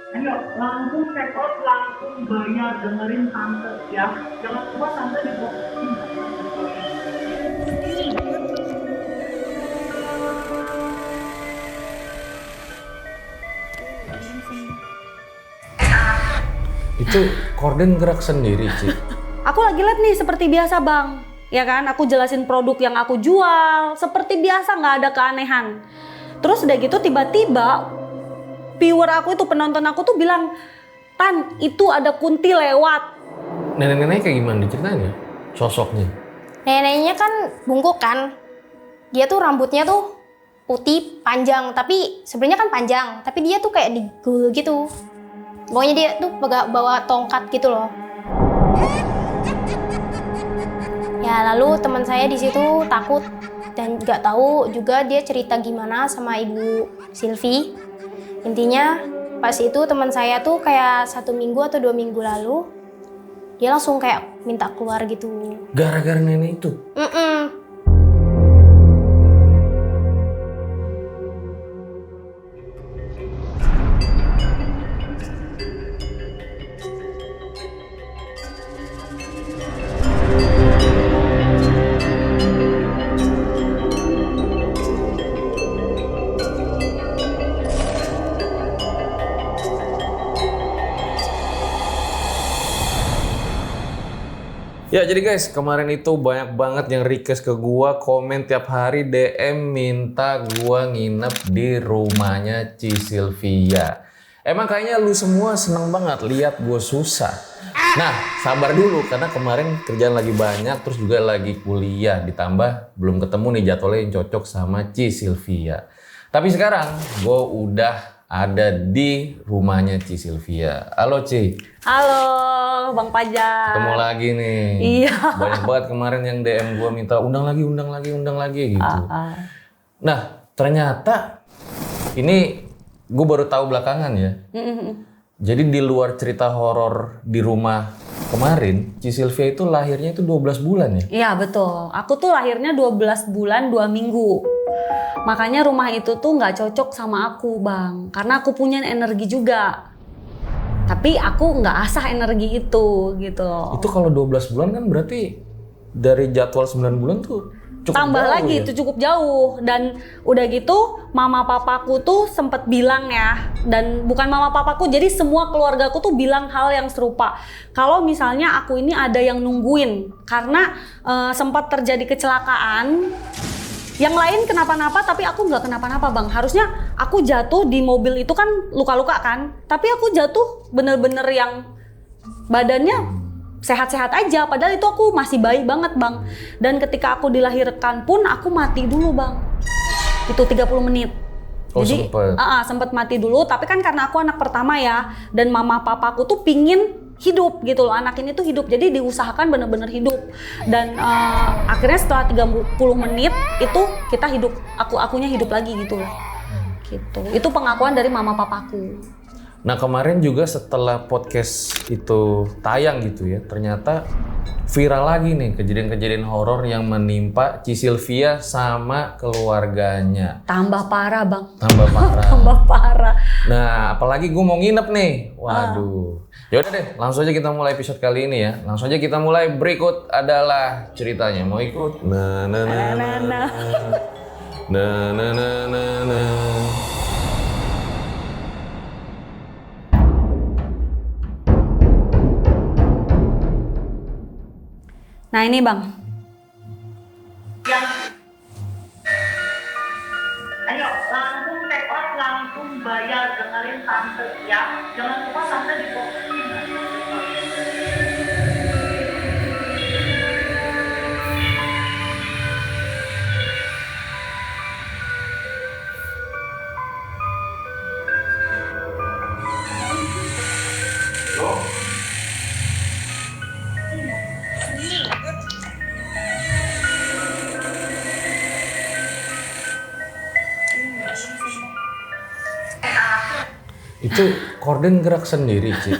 Ayo langsung check out, langsung bayar, dengerin tante ya. Jangan lupa tante di box. Itu korden gerak sendiri, Ci. Aku lagi liat nih seperti biasa bang, ya kan? Aku jelasin produk yang aku jual, seperti biasa nggak ada keanehan. Terus udah gitu tiba-tiba viewer aku itu, penonton aku tuh bilang, Tan, itu ada kunti lewat. Nenek-nenek kayak gimana diceritain ya? Sosoknya. Neneknya kan bungkuk kan. Dia tuh rambutnya tuh putih panjang, tapi sebenarnya kan panjang, tapi dia tuh kayak digul gitu. Pokoknya dia tuh bawa tongkat gitu loh. Ya lalu teman saya di situ takut dan nggak tahu juga dia cerita gimana sama Ibu Silvi. Intinya pas itu teman saya tuh kayak 1 minggu atau 2 minggu lalu dia langsung kayak minta keluar gitu. Gara-gara nenek itu? Ya jadi guys, kemarin itu banyak banget yang request ke gua, komen tiap hari, DM minta gua nginep di rumahnya Ci Silvia. Emang kayaknya lu semua seneng banget lihat gua susah. Nah, sabar dulu karena kemarin kerjaan lagi banyak, terus juga lagi kuliah, ditambah belum ketemu nih jadwalnya yang cocok sama Ci Silvia. Tapi sekarang gua udah ada di rumahnya Ci Silvia. Halo Ci. Halo Bang Pajar. Ketemu lagi nih. Iya. Banyak banget kemarin yang DM gue minta undang lagi gitu. Nah, ternyata ini gue baru tahu belakangan ya. Jadi di luar cerita horor di rumah kemarin, Ci Silvia itu lahirnya itu 12 bulan ya? Iya betul. Aku tuh lahirnya 12 bulan 2 minggu. Makanya rumah itu tuh nggak cocok sama aku bang. Karena aku punya energi juga. Tapi aku nggak asah energi itu gitu loh. Itu kalau 12 bulan kan berarti dari jadwal 9 bulan tuh cukup tambah jauh lagi ya? itu cukup jauh. Dan udah gitu mama papaku tuh sempet bilang ya. Dan bukan mama papaku, jadi semua keluargaku tuh bilang hal yang serupa. Kalau misalnya aku ini ada yang nungguin. Karena sempat terjadi kecelakaan. Yang lain kenapa-napa tapi aku nggak kenapa-napa bang. Harusnya aku jatuh di mobil itu kan luka-luka kan. Tapi aku jatuh bener-bener yang badannya sehat-sehat aja. Padahal itu aku masih bayi banget bang. Dan ketika aku dilahirkan pun aku mati dulu bang. Itu 30 menit. Oh, Jadi sempet mati dulu. Tapi kan karena aku anak pertama ya. Dan mama papaku tuh pingin hidup gitu loh, anak ini tuh hidup, jadi diusahakan bener-bener hidup. Dan akhirnya setelah 30 menit itu kita hidup, akunya hidup lagi gitu loh. Gitu. Itu pengakuan dari mama papaku. Nah kemarin juga setelah podcast itu tayang gitu ya, ternyata viral lagi nih kejadian-kejadian horor yang menimpa Ci Silvia sama keluarganya. Tambah parah bang. Tambah parah. Tambah parah. Nah apalagi gue mau nginep nih, waduh. Yaudah deh, langsung aja kita mulai episode kali ini ya. Langsung aja kita mulai, berikut adalah ceritanya. Mau ikut? Nah. Nah ini bang. Ayo langsung check out, langsung bayar, dengerin tante ya. Jangan lupa tante di box. Itu korden gerak sendiri, Ci.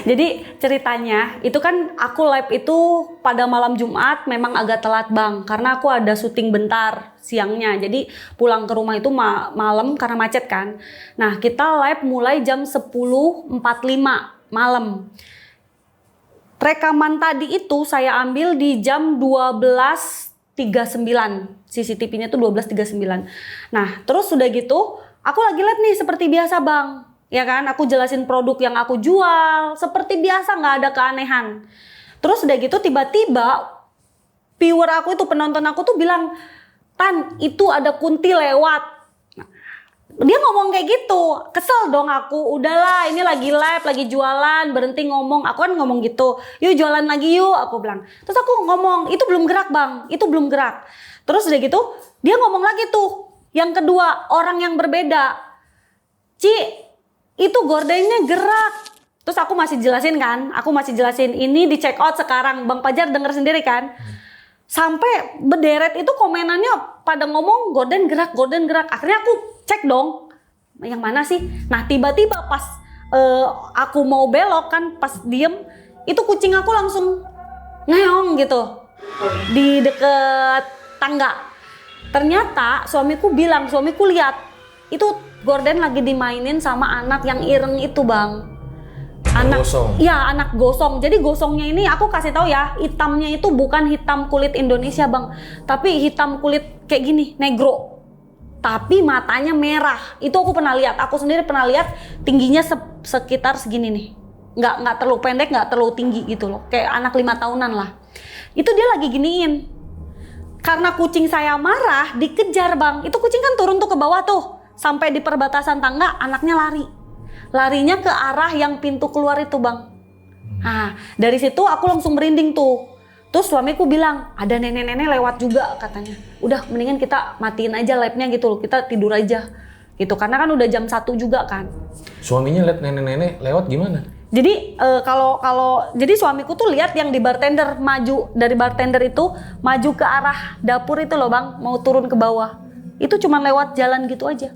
Jadi ceritanya itu kan aku live itu pada malam Jumat memang agak telat bang, karena aku ada syuting bentar siangnya. Jadi pulang ke rumah itu malam karena macet kan. Nah kita live mulai jam 10.45 malam. Rekaman tadi itu saya ambil di jam 12.39. CCTV-nya tuh 12.39. Nah terus udah gitu aku lagi live nih seperti biasa bang. Ya kan, aku jelasin produk yang aku jual, seperti biasa nggak ada keanehan. Terus udah gitu tiba-tiba viewer aku itu, penonton aku tuh bilang, Tan, itu ada kunti lewat. Nah, dia ngomong kayak gitu, kesel dong aku, udahlah ini lagi live, lagi jualan, berhenti ngomong. Aku kan ngomong gitu, yuk jualan lagi yuk, aku bilang. Terus aku ngomong, itu belum gerak bang, itu belum gerak. Terus udah gitu, dia ngomong lagi tuh, yang kedua, orang yang berbeda. Ci, itu gordennya gerak. Terus aku masih jelasin kan, ini di check out sekarang. Bang Pajar denger sendiri kan. Sampai berderet itu komenannya pada ngomong gorden gerak. Akhirnya aku cek dong, yang mana sih? Nah tiba-tiba pas aku mau belok kan, pas diem, itu kucing aku langsung ngeong gitu di deket tangga. Ternyata suamiku lihat itu gorden lagi dimainin sama anak yang ireng itu bang. Anak gosong. Iya, anak gosong. Jadi gosongnya ini aku kasih tahu ya, hitamnya itu bukan hitam kulit Indonesia bang, tapi hitam kulit kayak gini, negro. Tapi matanya merah. Itu aku pernah lihat. Aku sendiri pernah lihat, tingginya sekitar segini nih. Nggak terlalu pendek, nggak terlalu tinggi gitu loh. Kayak anak 5 tahunan lah. Itu dia lagi giniin. Karena kucing saya marah, dikejar bang. Itu kucing kan turun tuh ke bawah tuh. Sampai di perbatasan tangga, anaknya lari. Larinya ke arah yang pintu keluar itu bang. Nah, dari situ aku langsung merinding tuh. Terus suamiku bilang, ada nenek-nenek lewat juga katanya. Udah mendingan kita matiin aja live-nya gitu loh, kita tidur aja. Gitu, karena kan udah jam 1 juga kan. Suaminya lihat nenek-nenek lewat gimana? Jadi jadi suamiku tuh lihat yang di bartender maju dari bartender itu maju ke arah dapur itu loh bang, mau turun ke bawah. Itu cuma lewat jalan gitu aja.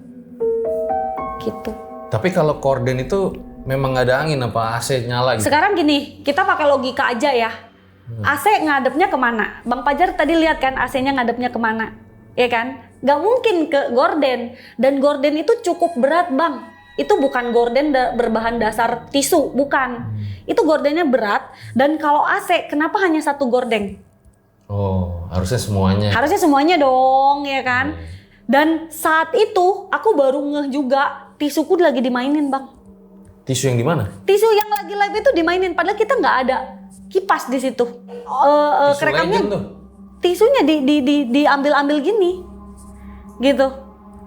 Gitu. Tapi kalau korden itu memang nggak ada angin apa AC nyala gitu? Sekarang gini, kita pakai logika aja ya. AC ngadepnya kemana? Bang Pajar tadi lihat kan AC-nya ngadepnya kemana? Ya kan? Gak mungkin ke gorden. Dan gorden itu cukup berat bang. Itu bukan gorden berbahan dasar tisu, bukan. Itu gordennya berat. Dan kalau AC, kenapa hanya satu gorden? Oh, harusnya semuanya. Harusnya semuanya dong, ya kan? Dan saat itu aku baru ngeh juga tisuku lagi dimainin bang. Tisu yang di mana? Tisu yang lagi live itu dimainin, padahal kita nggak ada kipas di situ. Tisu Kerekamnya legend tuh. tisunya diambil gini, gitu.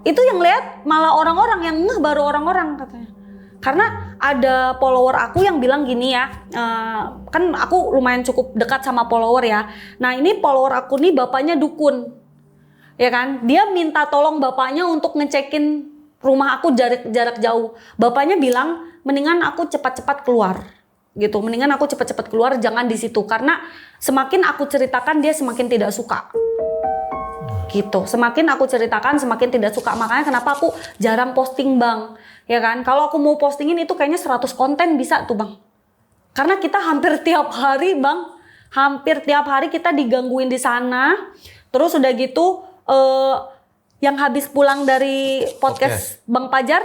Itu yang lihat malah orang-orang, yang ngeh baru orang-orang katanya. Karena ada follower aku yang bilang gini ya, kan aku lumayan cukup dekat sama follower ya. Nah ini follower aku nih bapaknya dukun. Ya kan, dia minta tolong bapaknya untuk ngecekin rumah aku jarak jauh. Bapaknya bilang, mendingan aku cepat-cepat keluar, gitu. Mendingan aku cepat-cepat keluar, jangan di situ. Karena semakin aku ceritakan dia semakin tidak suka, gitu. Semakin aku ceritakan semakin tidak suka. Makanya kenapa aku jarang posting bang, ya kan? Kalau aku mau postingin itu kayaknya 100 konten bisa tuh bang. Karena kita hampir tiap hari bang, hampir tiap hari kita digangguin di sana. Terus udah gitu. Yang habis pulang dari podcast Bang Pajar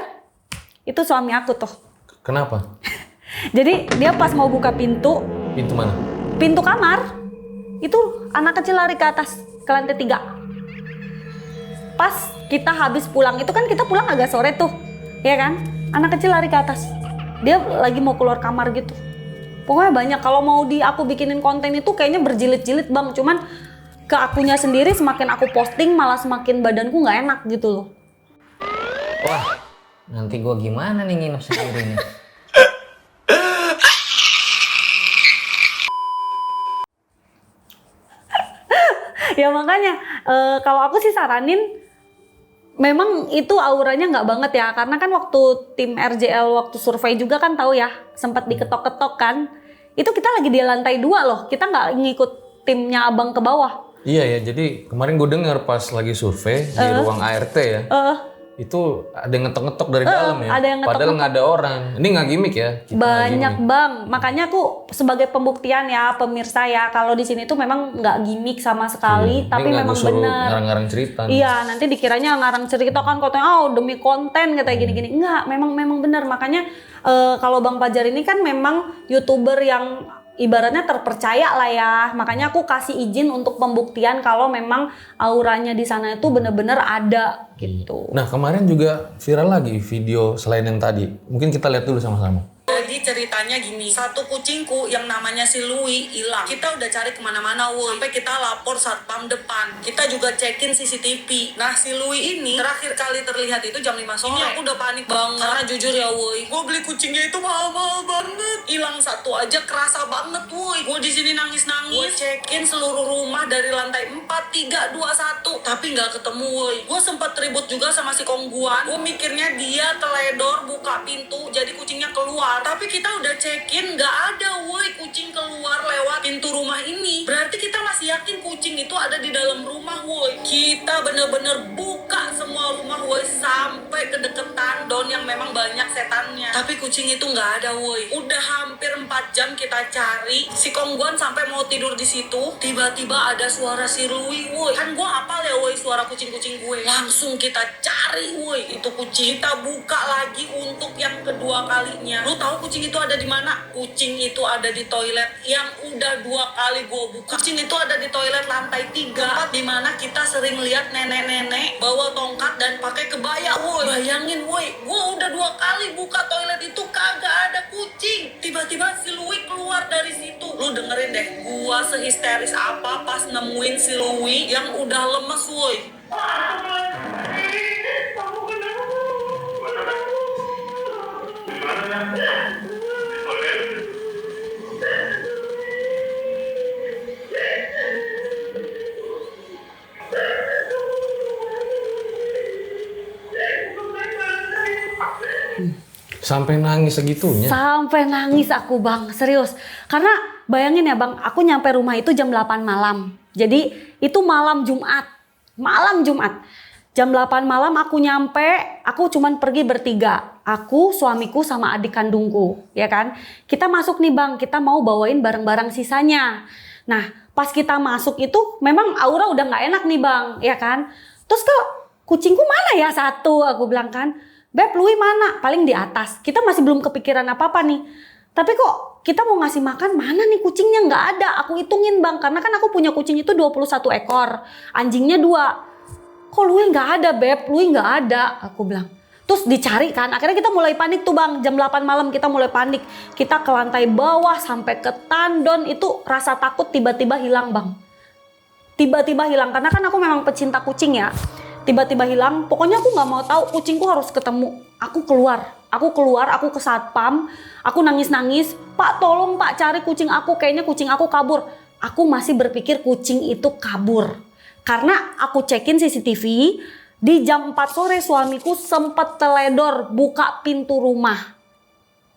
itu suami aku tuh. Kenapa? Jadi dia pas mau buka pintu. Pintu mana? Pintu kamar. Itu anak kecil lari ke atas, ke lantai 3. Pas kita habis pulang, itu kan kita pulang agak sore tuh, ya kan? Anak kecil lari ke atas. Dia lagi mau keluar kamar gitu. Pokoknya banyak. Kalau mau aku bikinin konten itu kayaknya berjilid-jilid bang. Cuman ke akunya sendiri semakin aku posting malah semakin badanku nggak enak gitu loh. Wah, nanti gua gimana nih nginep sendiri nih? Ya makanya kalau aku sih saranin memang itu auranya nggak banget ya, karena kan waktu tim RJL waktu survei juga kan tahu ya, sempat diketok-ketok kan. Itu kita lagi di lantai 2 loh, kita nggak ngikut timnya abang ke bawah. Iya ya, jadi kemarin gue dengar pas lagi survei di ruang ART ya. itu ada yang ngetok-ngetok dari dalam ya. ada yang ngetok-ngetok. Padahal nggak ada orang. Ini nggak gimmick ya. Kita nggak Banyak gimmick. Bang, makanya aku sebagai pembuktian ya pemirsa ya, kalau di sini tuh memang nggak gimmick sama sekali, Iya. tapi Ini nggak memang gua suruh benar. ngarang-ngarang cerita. nih. Iya, nanti dikiranya ngarang cerita kan katanya demi konten katanya gini-gini. Enggak, memang benar. Makanya kalau Bang Fajar ini kan memang YouTuber yang ibaratnya terpercaya lah ya. Makanya aku kasih izin untuk pembuktian kalau memang auranya di sana itu benar-benar ada gitu. Nah kemarin juga viral lagi video selain yang tadi. Mungkin kita lihat dulu sama-sama. Jadi ceritanya gini, satu kucingku yang namanya si Louis hilang. Kita udah cari kemana-mana, woi. Sampai kita lapor satpam depan. Kita juga cekin CCTV. Nah, si Louis ini terakhir kali terlihat itu jam 5 sore. Ini aku udah panik banget. Karena jujur ya, woi. Gue beli kucingnya itu mahal-mahal banget. Hilang satu aja kerasa banget, woi. Gue di sini nangis-nangis. Gue cekin seluruh rumah dari lantai 4, 3, 2, 1. Tapi nggak ketemu, woi. Gue sempat ribut juga sama si Kongguan. Gue mikirnya dia teledor buka pintu, jadi kucingnya keluar. Tapi kita udah cekin nggak ada woi kucing keluar lewat pintu rumah ini. Berarti kita masih yakin kucing itu ada di dalam rumah woi. Kita bener-bener buka semua rumah woi sampai ke deket tandon yang memang banyak setannya. Tapi kucing itu nggak ada woi. Udah hampir 4 jam kita cari. Si Kongguan sampai mau tidur di situ. Tiba-tiba ada suara si Louis woi. Kan gua apal ya woi suara kucing-kucing gue. Langsung kita cari woi itu kucing. Kita buka lagi untuk yang kedua kalinya. Lu tahu kucing itu ada di mana? Kucing itu ada di toilet yang udah 2 kali gue buka. Kucing itu ada di toilet lantai 3, tempat di mana kita sering lihat nenek-nenek bawa tongkat dan pakai kebaya. Woi, bayangin woi, gue udah 2 kali buka toilet itu kagak ada kucing. Tiba-tiba si Louis keluar dari situ. Lu dengerin deh, gue sehisteris apa pas nemuin si Louis yang udah lemes woi. Sampai nangis segitunya. Sampai nangis aku Bang, serius. Karena bayangin ya Bang, aku nyampe rumah itu jam 8 malam. Jadi itu malam Jumat. Malam Jumat. Jam 8 malam aku nyampe, aku cuman pergi bertiga. Aku, suamiku sama adik kandungku, ya kan. Kita masuk nih Bang, kita mau bawain barang-barang sisanya. Nah, pas kita masuk itu memang aura udah gak enak nih Bang, ya kan. Terus kok kucingku mana ya satu, aku bilang kan. Beb, Louis mana? Paling di atas. Kita masih belum kepikiran apa-apa nih. Tapi kok kita mau ngasih makan, mana nih kucingnya? Nggak ada. Aku hitungin Bang, karena kan aku punya kucing itu 21 ekor. Anjingnya 2. Kok Louis nggak ada Beb? Louis nggak ada, aku bilang. Terus dicari kan, akhirnya kita mulai panik tuh Bang. Jam 8 malam kita mulai panik. Kita ke lantai bawah sampai ke tandon, itu rasa takut tiba-tiba hilang Bang. Tiba-tiba hilang, karena kan aku memang pecinta kucing ya. Tiba-tiba hilang, pokoknya aku nggak mau tahu, kucingku harus ketemu. Aku keluar, aku ke satpam, aku nangis-nangis, Pak tolong Pak cari kucing aku, kayaknya kucing aku kabur. Aku masih berpikir kucing itu kabur. Karena aku cekin CCTV, di jam 4 sore suamiku sempat teledor buka pintu rumah.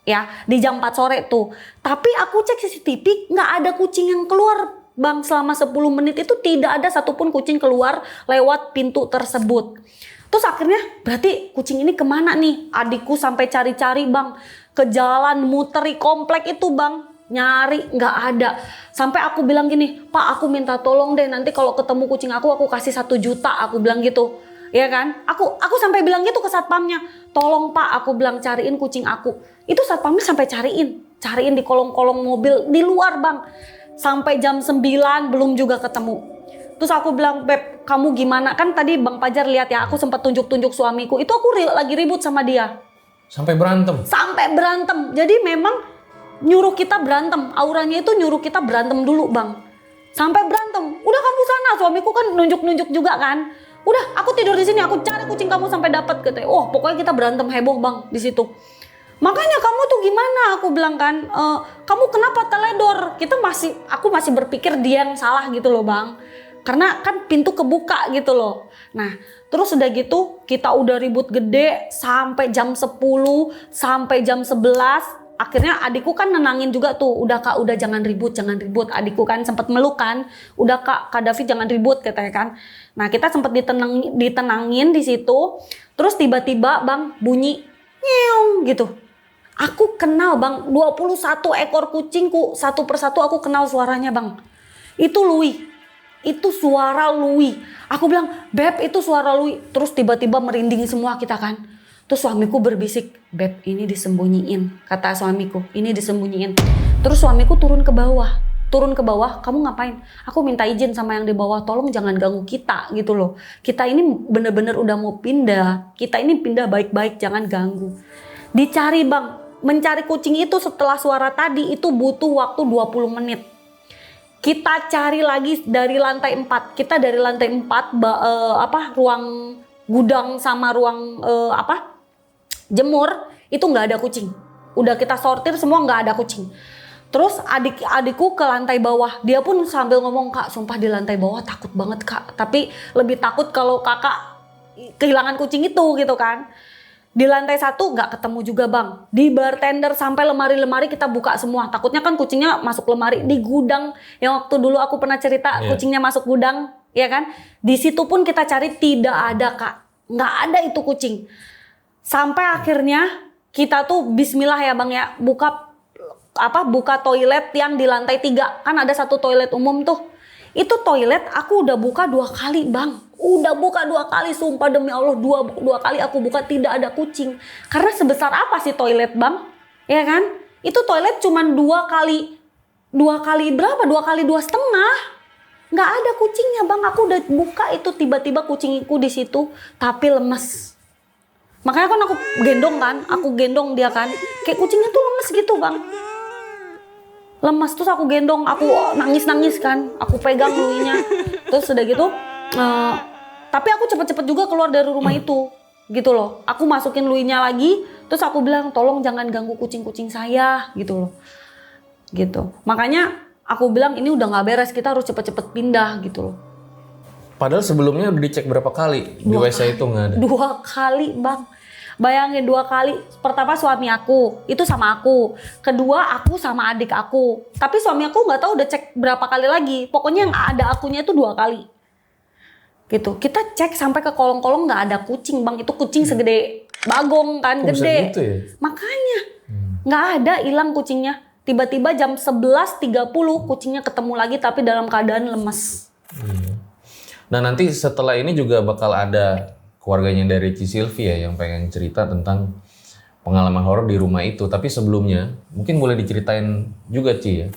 Ya, di jam 4 sore tuh. Tapi aku cek CCTV, nggak ada kucing yang keluar. Bang, selama 10 menit itu tidak ada satupun kucing keluar lewat pintu tersebut. Terus akhirnya berarti kucing ini kemana nih? Adikku sampai cari-cari Bang. Ke jalan muteri komplek itu Bang. Nyari nggak ada. Sampai aku bilang gini, Pak aku minta tolong deh nanti kalau ketemu kucing aku kasih 1 juta. Aku bilang gitu. Ya kan? Aku sampai bilang gitu ke satpamnya. Tolong Pak aku bilang cariin kucing aku. Itu satpamnya sampai cariin di kolong-kolong mobil di luar Bang. Sampai jam 9 belum juga ketemu. Terus aku bilang, Beb, kamu gimana? Kan tadi Bang Fajar lihat ya, aku sempat tunjuk-tunjuk suamiku. Itu aku lagi ribut sama dia. Sampai berantem. Sampai berantem. Jadi memang nyuruh kita berantem. Auranya itu nyuruh kita berantem dulu, Bang. Sampai berantem. Udah kamu sana, suamiku kan nunjuk-nunjuk juga kan. Udah, aku tidur di sini, aku cari kucing kamu sampai dapat gitu. Oh, pokoknya kita berantem heboh, Bang, di situ. Makanya kamu tuh gimana? Aku bilang kan, kamu kenapa teledor? Aku masih berpikir dia yang salah gitu loh Bang. Karena kan pintu kebuka gitu loh. Nah, terus udah gitu kita udah ribut gede sampai jam 10, sampai jam 11. akhirnya adikku kan nenangin juga tuh, udah Kak, udah jangan ribut. Adikku kan sempat meluk kan, udah Kak David jangan ribut katanya kan. Nah kita sempat ditenangin di situ, terus tiba-tiba Bang bunyi nyeong gitu. Aku kenal Bang, 21 ekor kucingku satu persatu aku kenal suaranya Bang. Itu Louis, itu suara Louis. Aku bilang, Beb itu suara Louis. Terus tiba-tiba merinding semua kita kan. Terus suamiku berbisik, Beb ini disembunyiin. Kata suamiku, ini disembunyiin. Terus suamiku turun ke bawah, kamu ngapain? Aku minta izin sama yang di bawah, tolong jangan ganggu kita gitu loh. Kita ini bener-bener udah mau pindah. Kita ini pindah baik-baik, jangan ganggu. Dicari Bang, mencari kucing itu setelah suara tadi itu butuh waktu 20 menit. Kita cari lagi dari lantai 4. Kita dari lantai 4 ruang gudang sama ruang jemur itu nggak ada kucing. Udah kita sortir semua nggak ada kucing. Terus adikku ke lantai bawah. Dia pun sambil ngomong, Kak, sumpah di lantai bawah takut banget Kak. Tapi lebih takut kalau kakak kehilangan kucing itu gitu kan. Di lantai 1 nggak ketemu juga Bang. Di bartender sampai lemari-lemari kita buka semua. Takutnya kan kucingnya masuk lemari. Di gudang yang waktu dulu aku pernah cerita kucingnya masuk gudang, ya kan? Di situ pun kita cari tidak ada Kak. Nggak ada itu kucing. Sampai akhirnya kita tuh Bismillah ya Bang ya, buka toilet yang di lantai 3. Kan ada satu toilet umum tuh. Itu toilet aku udah buka 2 kali Bang. Udah buka 2 kali, sumpah demi Allah, dua kali aku buka tidak ada kucing. Karena sebesar apa sih toilet Bang? Ya kan? Itu toilet cuman 2 kali berapa? 2 kali 2,5. Nggak ada kucingnya Bang. Aku udah buka itu, tiba-tiba kucingku di situ tapi lemes. Makanya kan aku gendong dia kan. Kayak kucingnya tuh lemes gitu Bang. Lemes, terus aku gendong, aku nangis kan. Aku pegang Louis-nya. Terus udah gitu tapi aku cepet-cepet juga keluar dari rumah itu gitu loh. Aku masukin Louis-nya lagi, terus aku bilang tolong jangan ganggu kucing-kucing saya gitu loh. Gitu. Makanya aku bilang ini udah nggak beres, kita harus cepet-cepet pindah gitu loh. Padahal sebelumnya udah dicek berapa kali di WC itu nggak ada? 2 kali Bang. Bayangin 2 kali. Pertama suami aku, itu sama aku. Kedua aku sama adik aku. Tapi suami aku nggak tahu udah cek berapa kali lagi. Pokoknya yang ada akunya itu 2 kali. Gitu. Kita cek sampai ke kolong-kolong nggak ada kucing Bang. Itu kucing segede bagong kan, gede. Gitu ya? Makanya nggak ada, hilang kucingnya. Tiba-tiba jam 11.30 kucingnya ketemu lagi tapi dalam keadaan lemes. Nah nanti setelah ini juga bakal ada keluarganya dari Ci Sylvia yang pengen cerita tentang pengalaman horor di rumah itu. Tapi sebelumnya mungkin boleh diceritain juga Ci ya.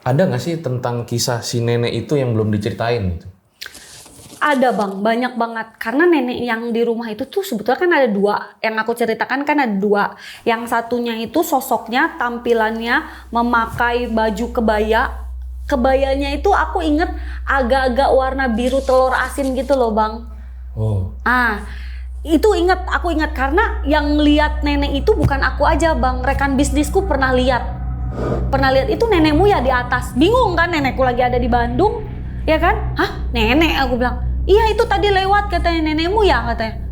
Ada nggak sih tentang kisah si nenek itu yang belum diceritain gitu? Ada Bang, banyak banget. Karena nenek yang di rumah itu tuh sebetulnya kan ada 2. Yang aku ceritakan kan ada 2. Yang satunya itu sosoknya, tampilannya memakai baju kebaya. Kebayanya itu aku inget agak-agak warna biru telur asin gitu loh Bang. Oh. Itu aku ingat karena yang lihat nenek itu bukan aku aja Bang. Rekan bisnisku pernah lihat itu nenekmu ya di atas. Bingung kan, nenekku lagi ada di Bandung. Ya kan? Hah? Nenek? Aku bilang, iya itu tadi lewat katanya nenekmu ya katanya.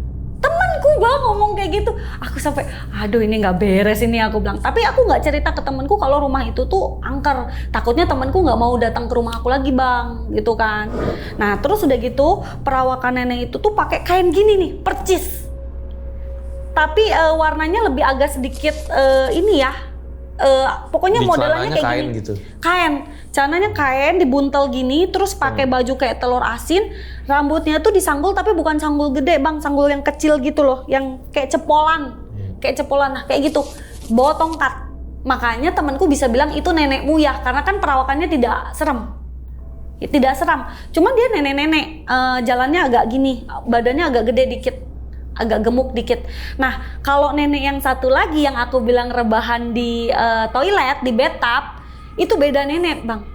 Temanku Bang ngomong kayak gitu. Aku sampai, aduh ini nggak beres ini aku bilang. Tapi aku nggak cerita ke temanku kalau rumah itu tuh angker. Takutnya temanku nggak mau datang ke rumah aku lagi Bang, gitu kan. Nah terus udah gitu perawakan nenek itu tuh pakai kain gini nih, percis. Tapi warnanya lebih agak sedikit ini ya. Pokoknya di modelannya kayak kain gini. gitu. Celananya kain dibuntel gini, terus pakai baju kayak telur asin, rambutnya tuh disanggul tapi bukan sanggul gede Bang, sanggul yang kecil gitu loh, yang kayak cepolan, nah kayak gitu, bawa tongkat. Makanya temanku bisa bilang itu nenekmu ya, karena kan perawakannya tidak seram. Cuman dia nenek-nenek, jalannya agak gini, badannya agak gede dikit. Agak gemuk dikit. Nah, kalau nenek yang satu lagi yang aku bilang rebahan di toilet, di bathtub, itu beda nenek Bang.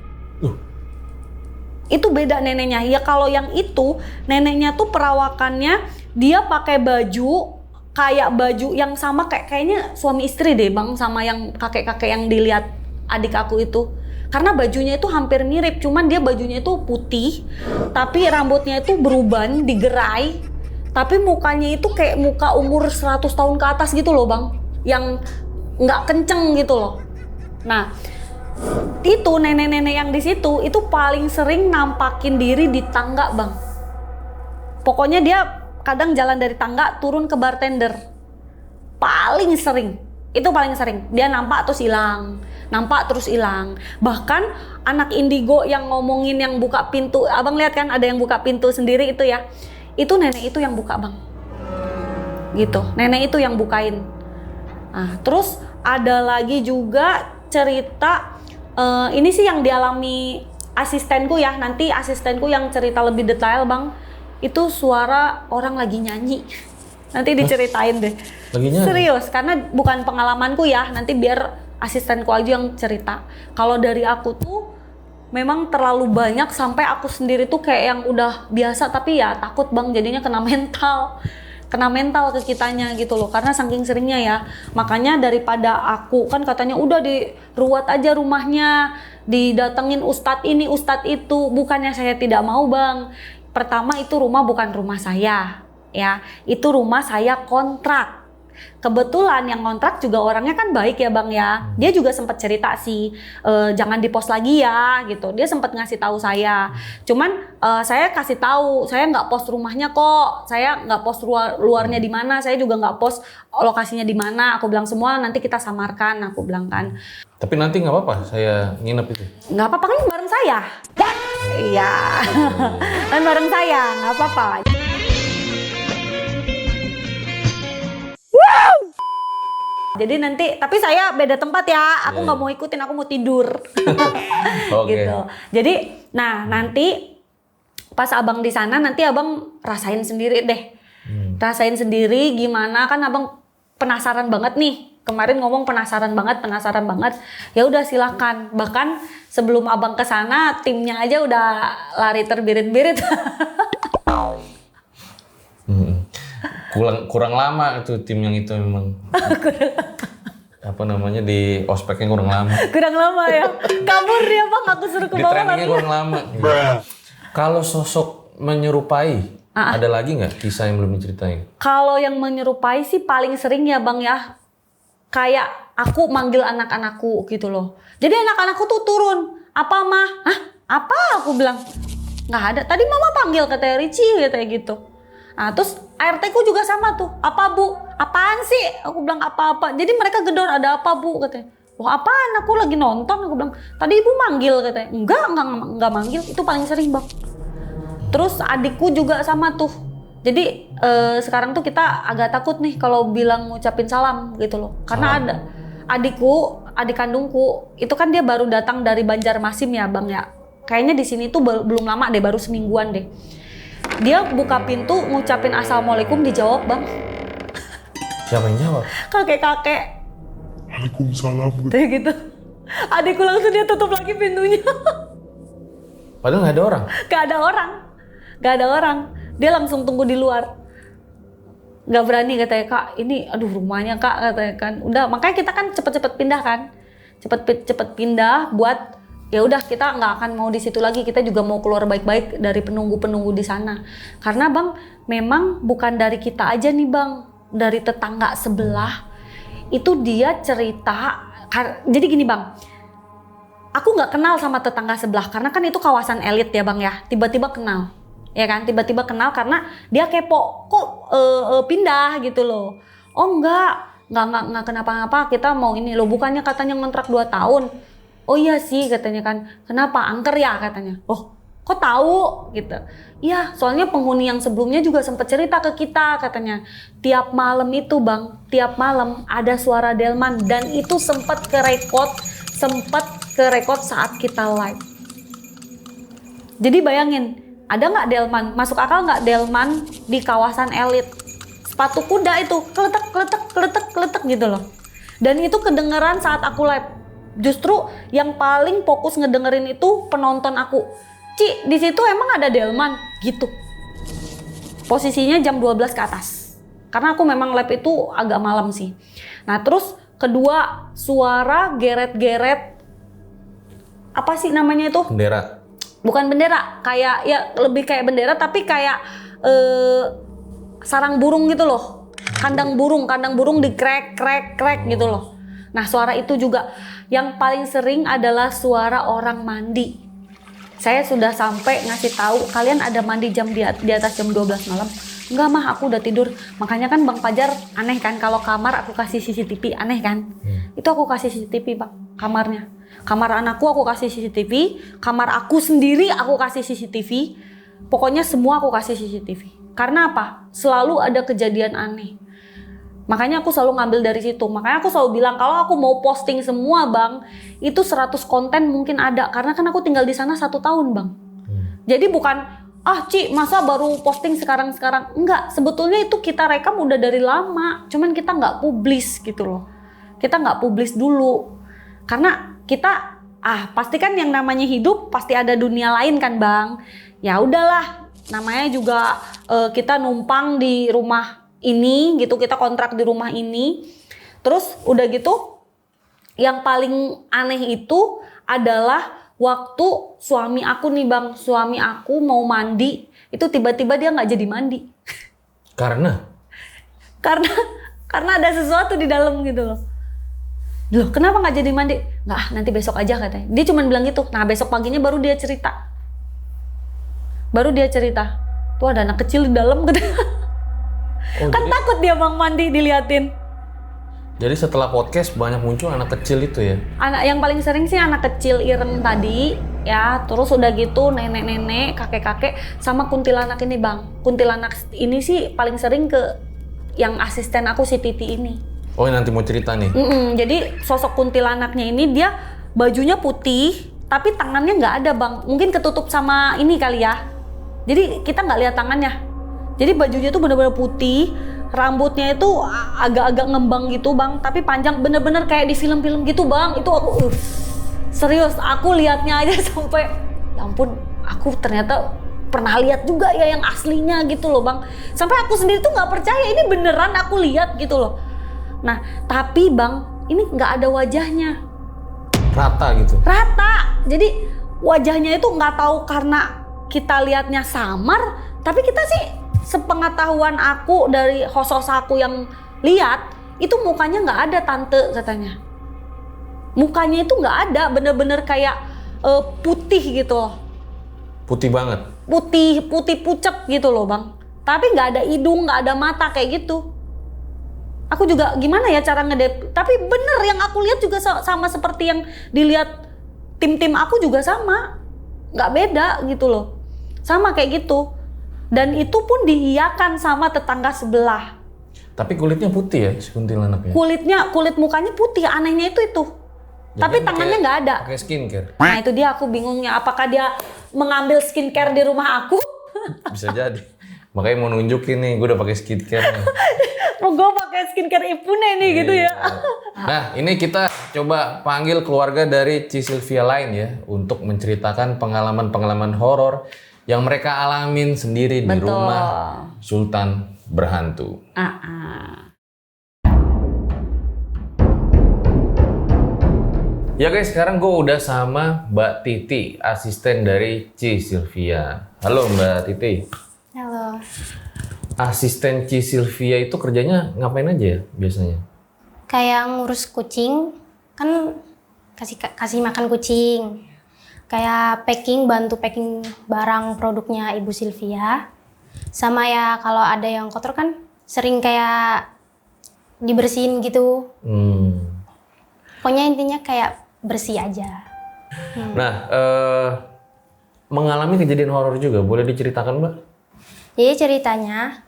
Itu beda neneknya. Ya kalau yang itu, neneknya tuh perawakannya dia pakai baju kayak baju yang sama kayaknya suami istri deh Bang, sama yang kakek-kakek yang dilihat adik aku itu. Karena bajunya itu hampir mirip, cuman dia bajunya itu putih, tapi rambutnya itu beruban, digerai. Tapi mukanya itu kayak muka umur 100 tahun ke atas gitu loh Bang. Yang nggak kenceng gitu loh. Nah, itu nenek-nenek yang di situ itu paling sering nampakin diri di tangga, Bang. Pokoknya dia kadang jalan dari tangga turun ke bartender. Paling sering. Itu paling sering. Dia nampak terus hilang. Nampak terus hilang. Bahkan anak indigo yang ngomongin yang buka pintu, Abang lihat kan ada yang buka pintu sendiri itu ya. Itu nenek itu yang buka, Bang. Gitu. Nenek itu yang bukain. Nah, terus ada lagi juga cerita ini sih yang dialami asistenku ya. Nanti asistenku yang cerita lebih detail, Bang. Itu suara orang lagi nyanyi. Nanti diceritain deh. Lagi nyanyi? Serius, karena bukan pengalamanku ya. Nanti biar asistenku aja yang cerita. Kalau dari aku tuh memang terlalu banyak sampai aku sendiri tuh kayak yang udah biasa, tapi ya takut, Bang, jadinya kena mental ke kitanya gitu loh, karena saking seringnya ya. Makanya daripada aku kan katanya udah diruat aja rumahnya, didatengin ustadz ini ustadz itu. Bukannya saya tidak mau, Bang. Pertama itu rumah bukan rumah saya ya, itu rumah saya kontrak. Kebetulan yang kontrak juga orangnya kan baik ya, Bang ya. Dia juga sempat cerita sih, jangan di-post lagi ya gitu. Dia sempat ngasih tahu saya. Cuman saya kasih tahu, saya nggak post rumahnya kok. Saya nggak post luarnya di mana. Saya juga nggak post lokasinya di mana. Aku bilang semua nanti kita samarkan. Aku bilang kan. Tapi nanti nggak apa-apa saya nginep itu. Nggak apa-apa kan bareng saya. Iya, kan bareng saya, nggak apa-apa. Jadi nanti, tapi saya beda tempat ya. Aku nggak mau ikutin, aku mau tidur. Gitu. Jadi, nah nanti pas abang di sana, nanti abang rasain sendiri deh. Rasain sendiri gimana, kan abang penasaran banget nih. Kemarin ngomong penasaran banget. Ya udah silakan. Bahkan sebelum abang ke sana, timnya aja udah lari terbirit-birit. Kurang lama itu tim yang itu memang. Apa namanya, di ospeknya kurang lama. Kurang lama ya. Kabur dia, Bang, aku suruh ke Di bawah. trainingnya kurang lama. Kalau sosok menyerupai, ada lagi nggak kisah yang belum diceritain? Kalau yang menyerupai sih paling sering ya, Bang ya. Kayak aku manggil anak-anakku gitu loh. Jadi anak-anakku tuh turun. Apa, Mah? Hah? Apa? Aku bilang. Nggak ada. Tadi Mama panggil katanya Richie katanya gitu. Nah, terus ART ku juga sama tuh. Apa, Bu? Apaan sih? Aku bilang apa-apa. Jadi mereka gedor, ada apa, Bu? Katanya. Wah, apaan? Aku lagi nonton. Aku bilang, tadi Ibu manggil katanya. Enggak manggil. Itu paling sering, Bang. Terus adikku juga sama tuh. Jadi sekarang tuh kita agak takut nih kalau bilang ngucapin salam gitu loh. Karena ada adikku, adik kandungku, itu kan dia baru datang dari Banjarmasin ya, Bang ya. Kayaknya di sini tuh belum lama deh, baru semingguan deh. Dia buka pintu ngucapin assalamualaikum, dijawab, Bang. Siapa yang jawab? Kakek-kakek. Waalaikumsalam. Kayak gitu. Adikku langsung dia tutup lagi pintunya. Padahal nggak ada orang. Gak ada orang. Dia langsung tunggu di luar. Gak berani katanya, Kak. Ini aduh rumahnya, Kak, katanya kan. Udah, makanya kita kan cepet-cepet pindah kan. Cepet pindah buat ya udah kita nggak akan mau di situ lagi, kita juga mau keluar baik-baik dari penunggu di sana. Karena, Bang, memang bukan dari kita aja nih, Bang, dari tetangga sebelah itu dia cerita. Jadi gini, Bang, aku nggak kenal sama tetangga sebelah karena kan itu kawasan elit ya, Bang ya. Tiba-tiba kenal, ya kan? Tiba-tiba kenal karena dia kepo, kok pindah gitu loh. Oh enggak kenapa-napa, kita mau ini loh, bukannya katanya ngontrak 2 tahun. Oh iya sih katanya kan, kenapa, angker ya katanya. Oh kok tahu gitu. Iya soalnya penghuni yang sebelumnya juga sempat cerita ke kita katanya. Tiap malam itu, Bang, tiap malam ada suara delman dan itu sempat ke record saat kita live. Jadi bayangin, ada nggak delman, masuk akal nggak delman di kawasan elit. Sepatu kuda itu kletek gitu loh. Dan itu kedengeran saat aku live. Justru yang paling fokus ngedengerin itu penonton aku. Ci, di situ emang ada delman gitu. Posisinya jam 12 ke atas. Karena aku memang live itu agak malam sih. Nah, terus kedua, suara geret-geret apa sih namanya itu? Bendera. Bukan bendera, kayak ya lebih kayak bendera tapi kayak sarang burung gitu loh. Kandang burung di krek gitu loh. Nah, suara itu juga yang paling sering adalah suara orang mandi. Saya sudah sampai ngasih tahu, kalian ada mandi jam di atas jam 12 malam? Enggak mah, aku udah tidur. Makanya kan Bang Fajar aneh kan, kalau kamar aku kasih CCTV, aneh kan? Itu aku kasih CCTV Bang, kamarnya. Kamar anakku aku kasih CCTV, kamar aku sendiri aku kasih CCTV. Pokoknya semua aku kasih CCTV. Karena apa? Selalu ada kejadian aneh. Makanya aku selalu ngambil dari situ. Makanya aku selalu bilang kalau aku mau posting semua Bang, itu 100 konten mungkin ada. Karena kan aku tinggal di sana 1 tahun Bang. Jadi bukan, Ci masa baru posting sekarang-sekarang. Enggak, sebetulnya itu kita rekam udah dari lama. Cuman kita nggak publis gitu loh. Kita nggak publis dulu. Karena kita, pasti kan yang namanya hidup pasti ada dunia lain kan Bang. Ya udahlah, namanya juga kita numpang di rumah ini gitu, kita kontrak di rumah ini. Terus udah gitu yang paling aneh itu adalah waktu suami aku nih Bang, suami aku mau mandi, itu tiba-tiba dia nggak jadi mandi. Karena ada sesuatu di dalam gitu loh. Loh, kenapa nggak jadi mandi? Nggak, nanti besok aja katanya. Dia cuma bilang gitu. Nah, besok paginya baru dia cerita. Tuh ada anak kecil di dalam katanya. Kan jadi, takut dia Bang mandi diliatin. jadi setelah podcast banyak muncul anak kecil itu ya? Anak yang paling sering sih anak kecil ireng tadi ya, terus udah gitu nenek-nenek, kakek-kakek, sama kuntilanak ini Bang. Kuntilanak ini sih paling sering ke yang asisten aku si Titi ini. Oh, nanti mau cerita nih. Jadi sosok kuntilanaknya ini dia bajunya putih, tapi tangannya nggak ada Bang. Mungkin ketutup sama ini kali ya. Jadi kita nggak lihat tangannya. Jadi bajunya tuh bener-bener putih, rambutnya itu agak-agak ngembang gitu Bang, tapi panjang bener-bener kayak di film-film gitu Bang. Itu aku serius, aku liatnya aja sampai ya ampun, aku ternyata pernah lihat juga ya yang aslinya gitu loh Bang. Sampai aku sendiri tuh nggak percaya ini beneran aku lihat gitu loh. Nah, tapi Bang, ini nggak ada wajahnya. Rata gitu? Rata. Jadi wajahnya itu nggak tahu karena kita lihatnya samar, tapi kita sih sepengetahuan aku dari host aku yang lihat, itu mukanya nggak ada tante katanya. Mukanya itu nggak ada, bener-bener kayak putih gitu loh. Putih banget? Putih pucet gitu loh Bang. Tapi nggak ada hidung, nggak ada mata kayak gitu. Aku juga gimana ya cara tapi bener yang aku lihat juga sama seperti yang dilihat tim-tim aku juga sama. Nggak beda gitu loh. Sama kayak gitu. Dan itu pun diiyakan sama tetangga sebelah. Tapi kulitnya putih ya si kuntilanaknya? Kulit mukanya putih, anehnya itu. Jadi tapi tangannya nggak ada. Pakai skincare? Nah itu dia aku bingungnya, apakah dia mengambil skincare di rumah aku? Bisa jadi. Makanya mau nunjukin nih, gue udah pakai skincare nih. Mau gue pakai skincare Ipune nih gitu ya. Nah, ini kita coba panggil keluarga dari Ci Sylvia lain ya untuk menceritakan pengalaman-pengalaman horor yang mereka alamin sendiri di rumah Sultan Berhantu. Ya guys, sekarang gue udah sama Mbak Titi, asisten dari Ci Sylvia. Halo Mbak Titi. Halo. Asisten Ci Sylvia itu kerjanya ngapain aja ya biasanya? Kayak ngurus kucing, kan kasih makan kucing. Kayak bantu packing barang produknya Ibu Sylvia. Sama ya kalau ada yang kotor kan sering kayak dibersihin gitu. Pokoknya intinya kayak bersih aja. Nah, mengalami kejadian horor juga, boleh diceritakan Mbak? Jadi ceritanya,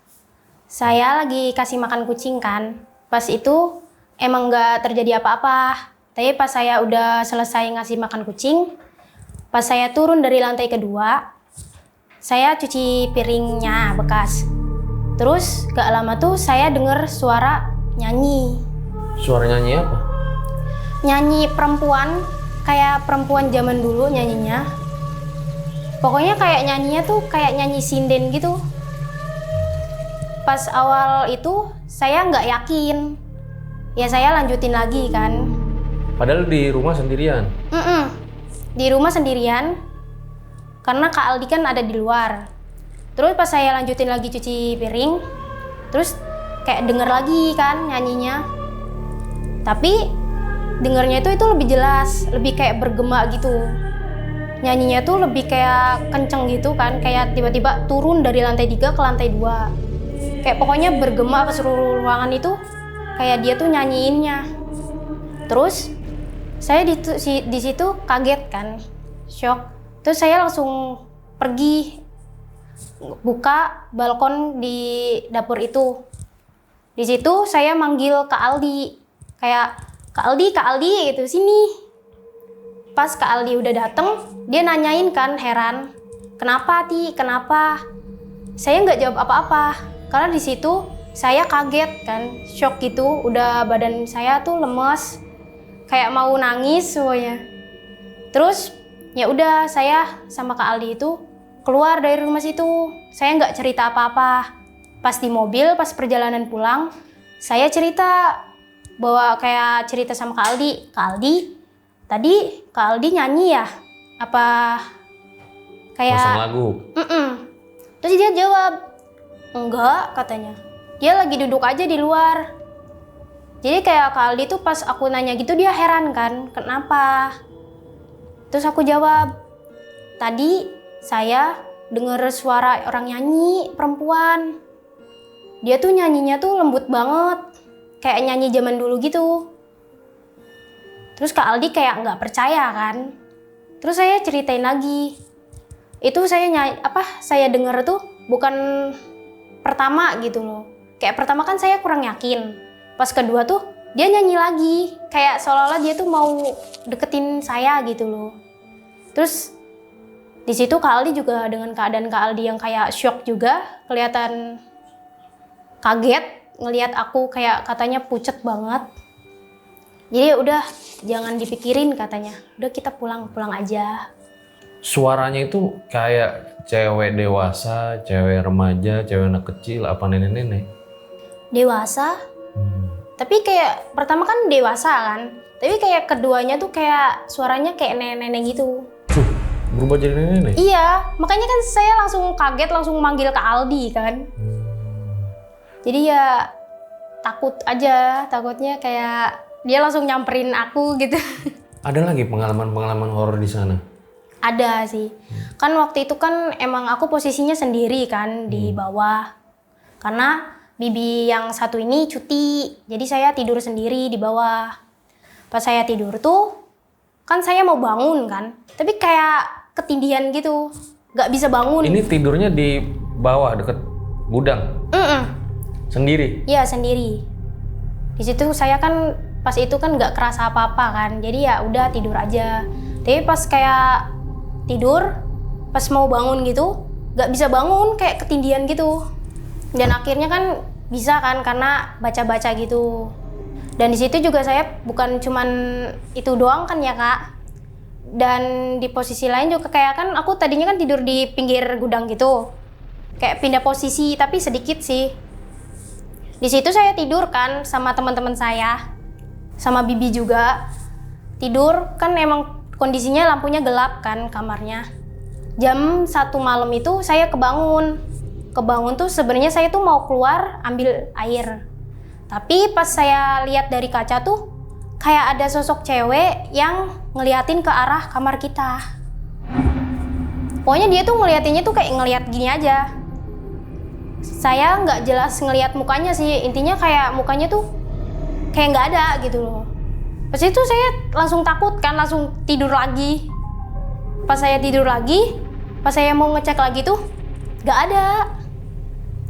saya lagi kasih makan kucing kan. Pas itu emang nggak terjadi apa-apa. Tapi pas saya udah selesai ngasih makan kucing, pas saya turun dari lantai kedua, saya cuci piringnya bekas. Terus gak lama tuh saya denger suara nyanyi. Suara nyanyi apa? Nyanyi perempuan, kayak perempuan zaman dulu nyanyinya. Pokoknya kayak nyanyinya tuh kayak nyanyi sinden gitu. Pas awal itu saya nggak yakin. Ya saya lanjutin lagi kan. Padahal di rumah sendirian? Di rumah sendirian, karena Kak Aldi kan ada di luar. Terus pas saya lanjutin lagi cuci piring, terus kayak denger lagi kan nyanyinya. Tapi dengernya itu lebih jelas, lebih kayak bergema gitu. Nyanyinya tuh lebih kayak kenceng gitu kan, kayak tiba-tiba turun dari lantai 3 ke lantai 2. Kayak pokoknya bergema ke seluruh ruangan itu, kayak dia tuh nyanyiinnya. Terus saya di situ kaget kan, shock. Terus saya langsung pergi buka balkon di dapur itu. Di situ saya manggil Kak Aldi, kayak Kak Aldi gitu, sini. Pas Kak Aldi udah dateng, dia nanyain kan, heran, kenapa Ti, kenapa? Saya nggak jawab apa-apa, karena di situ saya kaget kan, shock gitu, udah badan saya tuh lemes, kayak mau nangis semuanya. Terus ya udah saya sama Kak Aldi itu keluar dari rumah situ. Saya nggak cerita apa-apa. Pas di mobil, pas perjalanan pulang, saya cerita bahwa kayak cerita sama Kak Aldi. Kak Aldi, tadi Kak Aldi nyanyi ya? Apa kayak Pasang lagu. Terus dia jawab, enggak katanya. Dia lagi duduk aja di luar. Jadi kayak Kak Aldi tuh pas aku nanya gitu dia heran kan, kenapa? Terus aku jawab, tadi saya dengar suara orang nyanyi, perempuan. Dia tuh nyanyinya tuh lembut banget, kayak nyanyi zaman dulu gitu. Terus Kak Aldi kayak nggak percaya kan. Terus saya ceritain lagi. Itu saya dengar tuh bukan pertama gitu loh. Kayak pertama kan saya kurang yakin. Pas kedua tuh dia nyanyi lagi, kayak seolah-olah dia tuh mau deketin saya gitu loh. Terus di situ Kak Aldi juga dengan keadaan Kak Aldi yang kayak shock juga, kelihatan kaget ngelihat aku kayak katanya pucet banget. Jadi udah jangan dipikirin katanya. Udah kita pulang aja. Suaranya itu kayak cewek dewasa, cewek remaja, cewek anak kecil, apa nenek-nenek? Dewasa. Tapi kayak pertama kan dewasa kan. Tapi kayak keduanya tuh kayak suaranya kayak nenek-nenek gitu. Berubah jadi nenek-nenek? Iya, makanya kan saya langsung kaget, langsung manggil Kak Aldi kan. Jadi ya takut aja, takutnya kayak dia langsung nyamperin aku gitu. Ada lagi pengalaman-pengalaman horor di sana? Ada sih. Kan waktu itu kan emang aku posisinya sendiri kan di bawah. Karena bibi yang satu ini cuti, jadi saya tidur sendiri di bawah. Pas saya tidur tuh, kan saya mau bangun kan, tapi kayak ketindihan gitu, nggak bisa bangun. Ini tidurnya di bawah deket gudang? Sendiri? Iya sendiri. Di situ saya kan pas itu kan nggak kerasa apa-apa kan, jadi ya udah tidur aja. Tapi pas kayak tidur, pas mau bangun gitu, nggak bisa bangun, kayak ketindihan gitu. Dan akhirnya kan bisa kan karena baca-baca gitu. Dan di situ juga saya bukan cuman itu doang kan ya Kak. Dan di posisi lain juga kayak kan aku tadinya kan tidur di pinggir gudang gitu. Kayak pindah posisi tapi sedikit sih. Di situ saya tidur kan sama teman-teman saya. Sama bibi juga. Tidur kan emang kondisinya lampunya gelap kan kamarnya. Jam 1 malam itu saya kebangun. Kebangun tuh sebenarnya saya tuh mau keluar ambil air. Tapi pas saya lihat dari kaca tuh kayak ada sosok cewek yang ngeliatin ke arah kamar kita. Pokoknya dia tuh ngeliatinnya tuh kayak ngeliat gini aja. Saya nggak jelas ngeliat mukanya sih, intinya kayak mukanya tuh kayak nggak ada gitu loh. Pas itu saya langsung takut kan, langsung tidur lagi. Pas saya tidur lagi, pas saya mau ngecek lagi tuh nggak ada.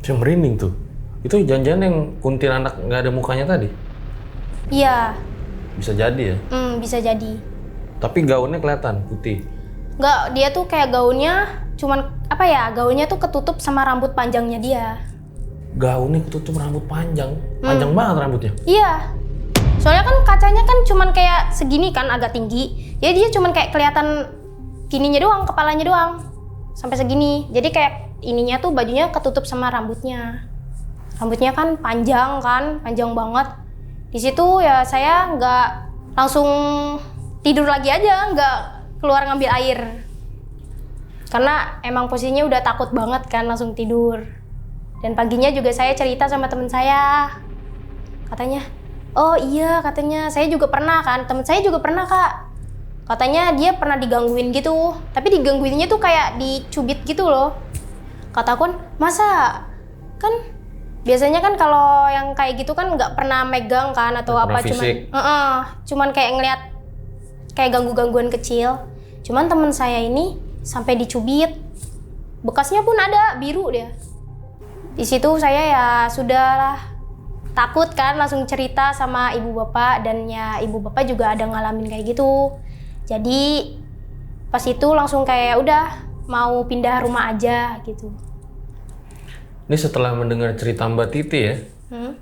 Saya merinding tuh. Itu jangan-jangan yang kuntilanak nggak ada mukanya tadi? Iya. Bisa jadi ya? Bisa jadi. Tapi gaunnya kelihatan putih? Nggak, dia tuh kayak gaunnya cuman apa ya, gaunnya tuh ketutup sama rambut panjangnya dia. Gaunnya ketutup rambut panjang? Panjang banget rambutnya? Iya. Soalnya kan kacanya kan cuman kayak segini kan, agak tinggi. Jadi dia cuman kayak kelihatan gininya doang, kepalanya doang. Sampai segini. Jadi kayak ininya tuh bajunya ketutup sama rambutnya. Rambutnya kan panjang banget. Di situ ya saya nggak langsung tidur lagi aja, nggak keluar ngambil air. Karena emang posisinya udah takut banget kan, langsung tidur. Dan paginya juga saya cerita sama temen saya. Katanya, Oh iya, katanya saya juga pernah kan, temen saya juga pernah Kak. Katanya dia pernah digangguin gitu, tapi digangguinnya tuh kayak dicubit gitu loh. Kata aku kan, masa kan biasanya kan kalau yang kayak gitu kan nggak pernah megang kan atau Nggak apa, pernah fisik. cuman kayak ngeliat kayak gangguan kecil. Cuman temen saya ini sampai dicubit, bekasnya pun ada biru dia. Di situ saya ya sudahlah, takut kan, langsung cerita sama ibu bapak, dan ya ibu bapak juga ada ngalamin kayak gitu. Jadi pas itu langsung kayak udah mau pindah rumah aja gitu. Ini setelah mendengar cerita Mbak Titi ya,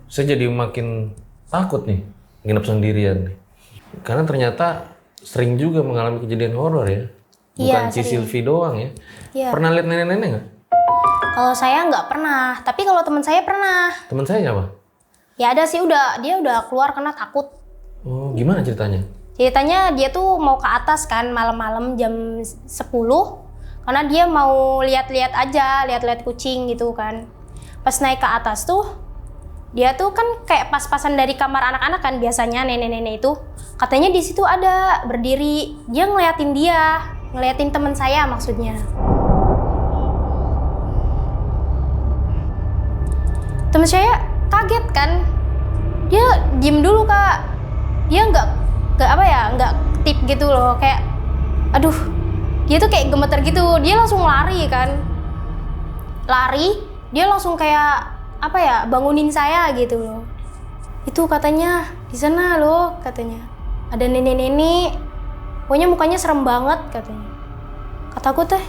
saya jadi makin takut nih nginep sendirian nih. Karena ternyata sering juga mengalami kejadian horor ya. Bukan Iya, Ci sering. Silvi doang ya. Iya. Pernah lihat nenek-nenek nggak? Kalau saya nggak pernah, tapi kalau teman saya pernah. Teman saya siapa? Ya ada sih, dia udah keluar karena takut. Oh, gimana ceritanya? Ceritanya dia tuh mau ke atas kan malam-malam jam 10 karena dia mau lihat-lihat aja, lihat-lihat kucing gitu kan. Pas naik ke atas tuh, dia tuh kan kayak pas-pasan dari kamar anak-anak kan biasanya nenek-nenek itu. Katanya di situ ada berdiri, dia ngeliatin teman saya maksudnya. Temen saya kaget kan, dia diem dulu Kak, dia nggak tip gitu loh, kayak aduh, dia tuh kayak gemeter gitu, dia langsung lari kan, dia langsung kayak bangunin saya gitu loh. Itu katanya di sana loh, katanya ada nenek-nenek, pokoknya mukanya serem banget katanya. Kataku teh,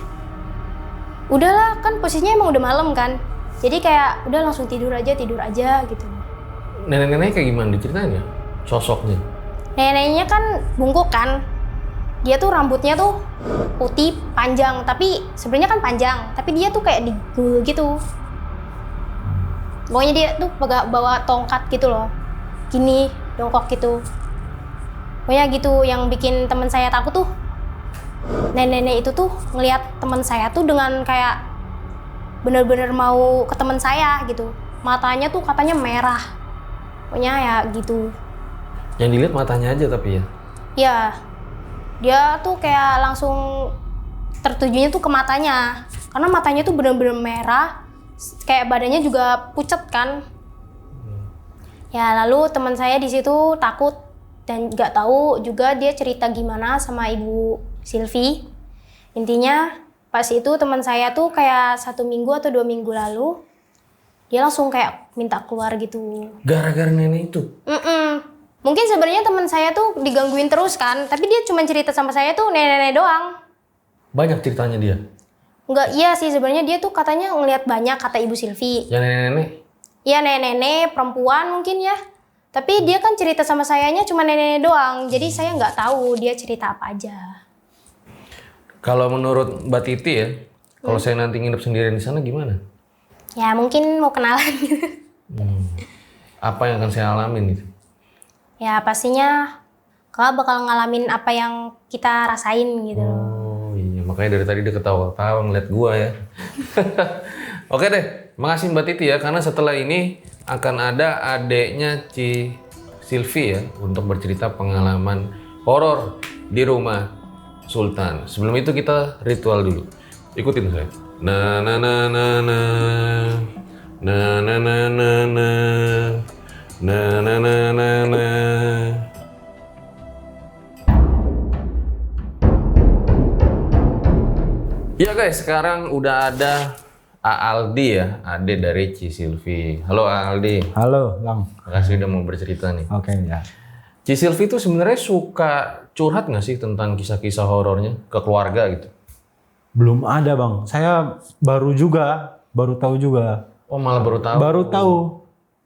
udahlah kan posisinya emang udah malam kan. Jadi kayak udah langsung tidur aja gitu. Nenek-nenek kayak gimana diceritain ya? Sosoknya? Neneknya kan bungkuk kan. Dia tuh rambutnya tuh putih panjang, tapi sebenarnya kan panjang, tapi dia tuh kayak digul gitu. Pokoknya dia tuh bawa tongkat gitu loh. Gini, jongkok gitu. Pokoknya gitu yang bikin teman saya takut tuh. Nenek-nenek itu tuh ngelihat teman saya tuh dengan kayak bener-bener mau ke teman saya gitu. Matanya tuh katanya merah. Pokoknya ya gitu. Yang dilihat matanya aja tapi ya? Ya, dia tuh kayak langsung tertujunya tuh ke matanya. Karena matanya tuh bener-bener merah. Kayak badannya juga pucet kan. Ya lalu teman saya di situ takut dan nggak tahu juga dia cerita gimana sama Ibu Silvi. Intinya pas itu teman saya tuh kayak 1 minggu atau 2 minggu lalu dia langsung kayak minta keluar gitu. Gara-gara nenek itu? Mungkin sebenarnya teman saya tuh digangguin terus kan, tapi dia cuma cerita sama saya tuh nenek-nenek doang. Banyak ceritanya dia? Enggak, iya sih sebenarnya dia tuh katanya ngelihat banyak, kata Ibu Silvi. Yang nenek-nenek? Iya nenek-nenek, perempuan mungkin ya. Tapi dia kan cerita sama sayanya cuma nenek-nenek doang, jadi saya nggak tahu dia cerita apa aja. Kalau menurut Mbak Titi ya, kalau saya nanti nginep sendirian di sana gimana? Ya mungkin mau kenalan. Apa yang akan saya alamin gitu? Ya pastinya Kakak bakal ngalamin apa yang kita rasain gitu. Oh iya, makanya dari tadi dia ketawa-ketawa ngeliat gua ya. Oke deh, makasih Mbak Titi ya, karena setelah ini akan ada adeknya Ci Silvi ya untuk bercerita pengalaman horor di rumah Sultan. Sebelum itu kita ritual dulu. Ikutin saya. Na na na na na. Na na na na na. Na na na na na. Ya guys, sekarang udah ada Aldi ya, ade dari Ci Silvi. Halo Aldi. Halo, Lang. Makasih udah mau bercerita nih. Oke, ya. Ci Silvi tuh sebenarnya suka curhat nggak sih tentang kisah-kisah horornya ke keluarga gitu? Belum ada, Bang. Saya baru tahu juga. Oh malah baru tahu. Baru tahu.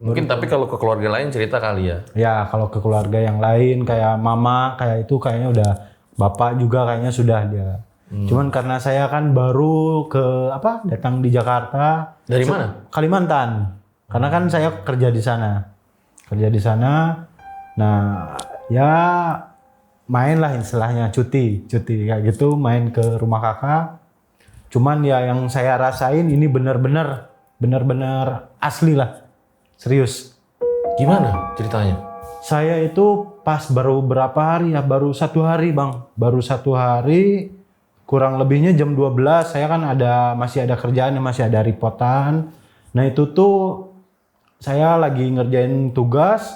Mungkin tapi kalau ke keluarga lain cerita kali ya. Ya, kalau ke keluarga yang lain kayak mama, kayak itu kayaknya udah, bapak juga kayaknya sudah dia. Cuman karena saya kan baru datang di Jakarta. Dari mana? Kalimantan. Karena kan saya kerja di sana. Nah, ya main lah istilahnya cuti kayak gitu, main ke rumah kakak. Cuman ya yang saya rasain ini benar-benar asli lah, serius. Gimana ceritanya? Saya itu pas baru berapa hari ya, baru 1 hari Bang. Baru 1 hari, kurang lebihnya jam 12, saya kan masih ada kerjaan, masih ada reportan. Nah itu tuh saya lagi ngerjain tugas,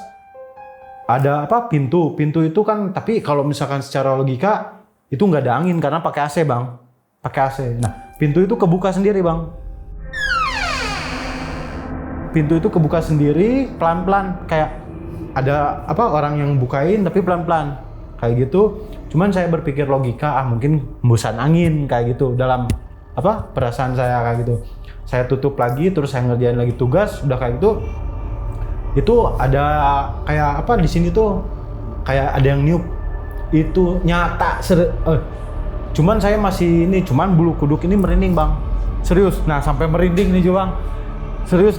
ada pintu itu kan, tapi kalau misalkan secara logika itu nggak ada angin karena pakai AC Bang, pakai AC. Nah pintu itu kebuka sendiri Bang, pintu itu kebuka sendiri pelan-pelan, kayak ada orang yang bukain tapi pelan-pelan kayak gitu. Cuman saya berpikir logika, mungkin hembusan angin kayak gitu dalam perasaan saya kayak gitu. Saya tutup lagi, terus saya ngerjain lagi tugas, udah kayak gitu. Itu ada kayak di sini tuh kayak ada yang niup. Itu nyata cuman saya masih cuman bulu kuduk ini merinding Bang. Serius. Nah, sampai merinding nih Bang. Serius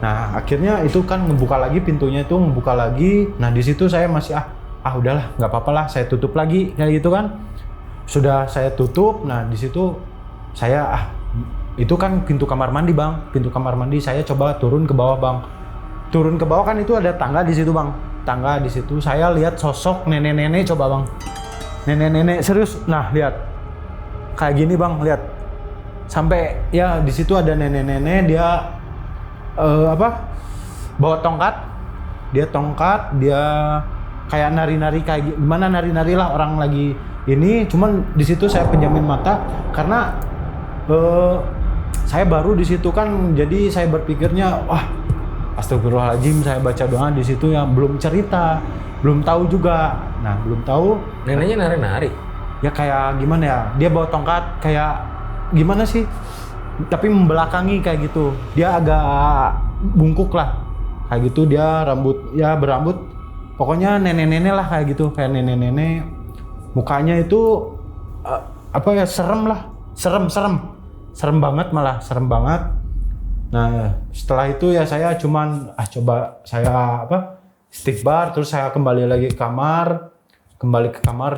Nah, akhirnya itu kan ngebuka lagi pintunya itu, ngebuka lagi. Nah, di situ saya masih udahlah, nggak apa-apa lah, saya tutup lagi kayak gitu kan. Sudah saya tutup. Nah, di situ saya itu kan pintu kamar mandi Bang. Pintu kamar mandi saya coba turun ke bawah Bang. Turun ke bawah kan itu ada tangga di situ Bang. Tangga di situ saya lihat sosok nenek-nenek coba Bang. Nenek-nenek serius. Nah, lihat. Kayak gini Bang, lihat. Sampai ya di situ ada nenek-nenek, dia bawa tongkat. Dia kayak nari-nari, kayak gimana nari-nari lah orang lagi ini. Cuman di situ saya penjamin mata karena saya baru di situ kan, jadi saya berpikirnya astagfirullahaladzim, saya baca doa di situ yang belum cerita, belum tahu juga. Nah, belum tahu. Neneknya nari-nari. Ya kayak gimana ya? Dia bawa tongkat kayak gimana sih? Tapi membelakangi kayak gitu. Dia agak bungkuk lah. Kayak gitu, dia berambut. Pokoknya nenek-nenek lah kayak gitu, kayak nenek-nenek. Mukanya itu serem lah. Serem banget malah, serem banget. Nah, setelah itu ya saya cuman coba saya istighfar, terus saya kembali lagi ke kamar.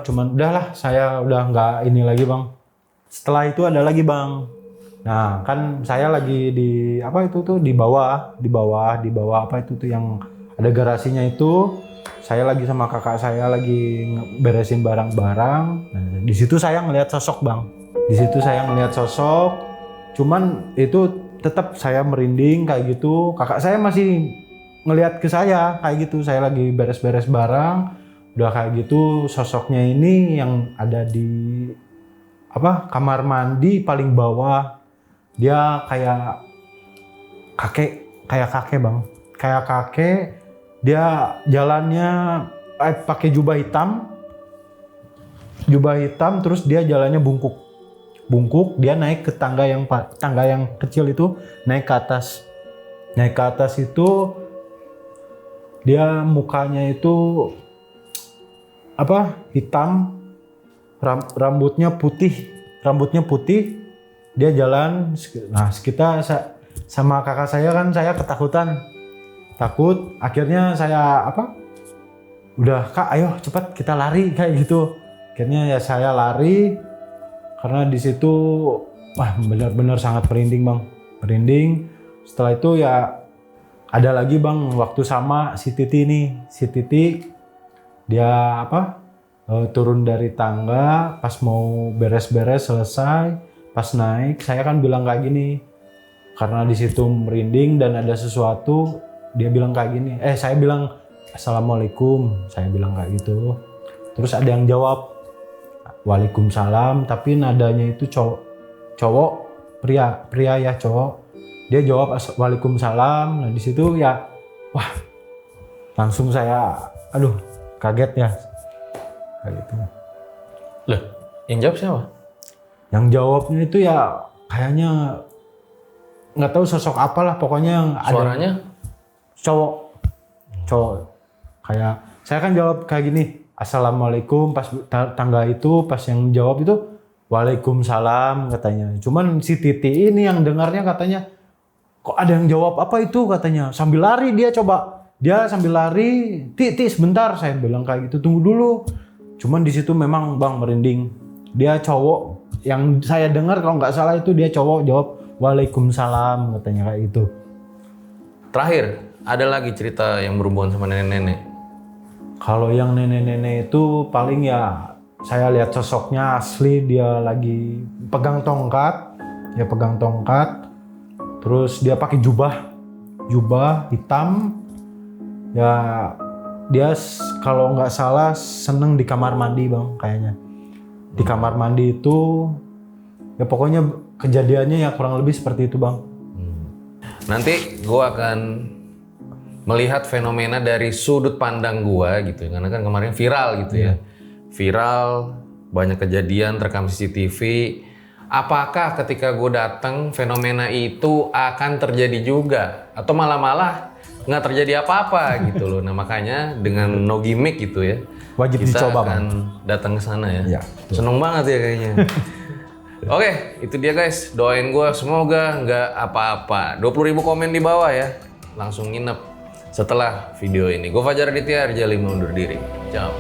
Cuman udahlah, saya udah nggak ini lagi Bang. Setelah itu ada lagi Bang. Nah, kan saya lagi di di bawah yang ada garasinya itu. Saya lagi sama kakak saya lagi beresin barang-barang. Nah, di situ saya ngelihat sosok Bang. Cuman itu tetap saya merinding kayak gitu. Kakak saya masih ngelihat ke saya kayak gitu. Saya lagi beres-beres barang, udah kayak gitu. Sosoknya ini yang ada di kamar mandi paling bawah. Dia kayak kakek Bang. Kayak kakek. Dia jalannya pakai jubah hitam, terus dia jalannya bungkuk, dia naik ke tangga yang kecil itu, naik ke atas itu dia mukanya itu hitam, rambutnya putih, dia jalan. Nah, kita sama kakak saya kan, saya takut, akhirnya saya udah Kak, ayo cepat kita lari kayak gitu. Akhirnya ya saya lari. Karena di situ benar-benar sangat merinding. Setelah itu ya ada lagi Bang, waktu sama si Titi dia turun dari tangga, pas mau beres-beres selesai, pas naik saya kan bilang kayak gini, karena di situ merinding dan ada sesuatu. Dia bilang kayak gini, saya bilang assalamualaikum, saya bilang kayak gitu. Terus ada yang jawab waalaikumsalam, tapi nadanya itu cowok, pria ya cowok. Dia jawab waalaikumsalam. Nah di situ ya, langsung saya, kaget ya, kayak gitu. Loh, yang jawab siapa? Yang jawabnya itu ya kayaknya nggak tahu sosok apalah, pokoknya yang Suaranya? Cowok. Kayak saya kan jawab kayak gini, assalamualaikum, pas tangga itu pas yang jawab itu waalaikumsalam katanya. Cuman si Titi ini yang dengarnya katanya, kok ada yang jawab apa itu katanya, sambil lari dia sambil lari, Titi sebentar, saya bilang kayak gitu, tunggu dulu. Cuman di situ memang Bang merinding. Dia cowok, yang saya dengar kalau nggak salah itu dia cowok, jawab waalaikumsalam katanya kayak gitu. Terakhir, ada lagi cerita yang berhubungan sama nenek-nenek. Kalau yang nenek-nenek itu paling ya saya lihat sosoknya asli, dia lagi pegang tongkat, terus dia pakai jubah hitam, ya dia kalau nggak salah seneng di kamar mandi bang kayaknya. Di kamar mandi itu ya pokoknya kejadiannya ya kurang lebih seperti itu bang. Nanti gue akan melihat fenomena dari sudut pandang gue gitu, karena kan kemarin viral gitu ya. Viral, banyak kejadian terekam CCTV. Apakah ketika gue datang fenomena itu akan terjadi juga? Atau malah nggak terjadi apa-apa gitu loh. Nah makanya dengan no gimmick gitu ya. Wajib kita dicoba akan bang. datang ke sana ya. Ya. Seneng banget ya kayaknya. Oke, itu dia guys. Doain gue semoga nggak apa-apa. 20.000 komen di bawah ya. Langsung nginep setelah video ini. Gue Fajar Aditya, Arjali undur diri. Ciao.